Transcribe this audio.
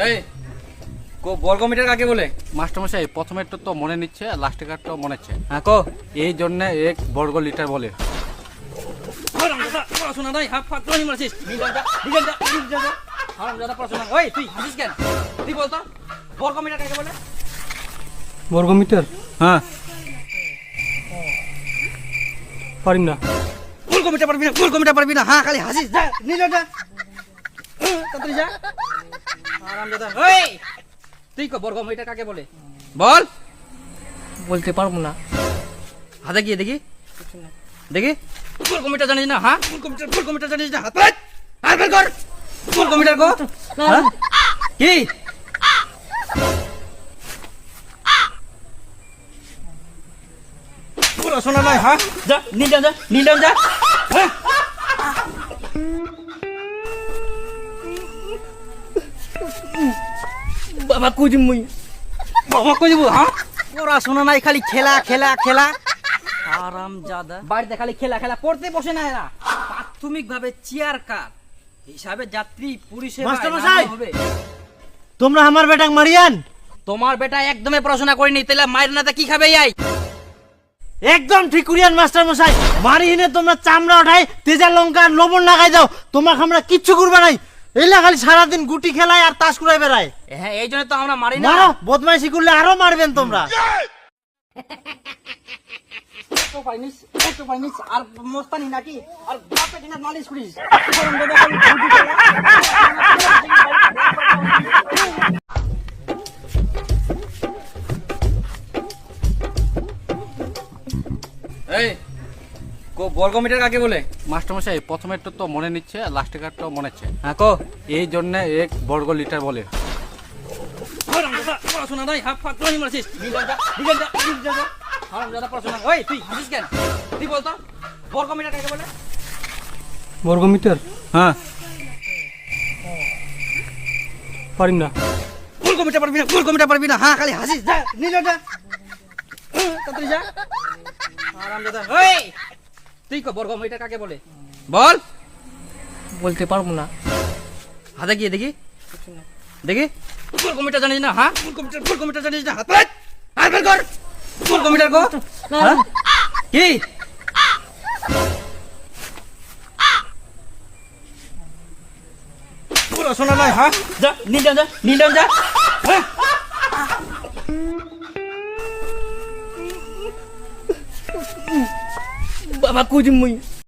এই বর্গমিটার কাকে বলে? মাস্টারমশাই প্রথমেরটা তো মনে নিচ্ছে, লাস্টের কারটা মনে হচ্ছে। হ্যাঁ কো, এই জন্য এক বর্গ লিটার বলে। পড়াশোনা নাই, হাফ ফাট ধরে মারছিস। হারামজাদা পড়াশোনা। ওই তুই হাসিস কেন? তুই বলতো বর্গমিটার কাকে বলে? বর্গমিটার হ্যাঁ পারি না। বর্গমিটার পারবি না, বর্গমিটার পারবি না। হ্যাঁ খালি হাসিস। যা নিল যা, তাড়াতাড়ি যা। হারামজাদা। ওই তুই কো বর্গমিটার কাকে বলে? বল। বলতে পারবো না। হাতে গিয়ে দেখি দেখি। বর্গমিটার জানিস না? হ্যাঁ বর্গমিটার জানিস না? হাত হাত বের কর। বর্গমিটার কো। হ্যাঁ কি পড়াশোনা নাই? হ্যাঁ যা নিল যা, নিল যা। হ্যাঁ বাবা কুজি মুই বাবা কই দিব? হ্যাঁ পড়াশোনা নাই, খালি খেলা খেলা খেলা। হারামজাদা বাড়িতে খালি খেলা খেলা, পড়তে বসে না এরা। প্রাথমিক ভাবে চেয়ার কার হিসাবে যাত্রী পুলিশে মাস্টারমশাই! হবে। তোমরা আমার বেটাক মারিয়ান। তোমার বেটা একদমই পড়াশোনা করেনি, তাহলে মায়ের নাতা কি খাবে? আই একদম ঠিক করিয়ান মাস্টার মশাই। মারি হিনে তোমরা চামড়া উঠাই, তেজা লঙ্কা লবণ লাগাই দাও, তোমার আমরা কিচ্ছু করবা নাই। এলা খালি সারাদিন গুটি খেলায় আর তাস কুড়াই বেড়ায়। হ্যাঁ এই জন্য তো আমরা মারি না। মারো, বদমাইশি করলে আরো মারবেন তোমরা। একটু পাইনিস আর মস্তানি নাকি? আর বাপে দিনা মালিশ করিস। এই বর্গমিটার কাকে বলে? মাস্টারমশাই প্রথমেরটা তো মনে নিচ্ছে, লাস্টের কারটা মনে হচ্ছে। হ্যাঁ কো, এই জন্য এক বর্গ লিটার বলে। পড়াশোনা নাই, হাফ ফাট ধরে মারছিস। হারামজাদা পড়াশোনা। ওই তুই হাসিস কেন? তুই বলতো বর্গমিটার কাকে বলে? বর্গমিটার হ্যাঁ পারি না। বর্গমিটার পারবি না, বর্গমিটার পারবি না। হ্যাঁ খালি হাসিস। যা নিল যা, তাড়াতাড়ি যা। হারামজাদা। ওই তুই কো বর্গমিটার কাকে বলে? বল। বলতে পারবো না। হাতে গিয়ে দেখি দেখি। বর্গমিটার জানিস না? হ্যাঁ বর্গমিটার জানিস না? হাত হাত বের কর। বর্গমিটার কো। হ্যাঁ কি পড়াশোনা নাই? হ্যাঁ যা নিল যা, নিল যা। হ্যাঁ বাবা কুজি মুই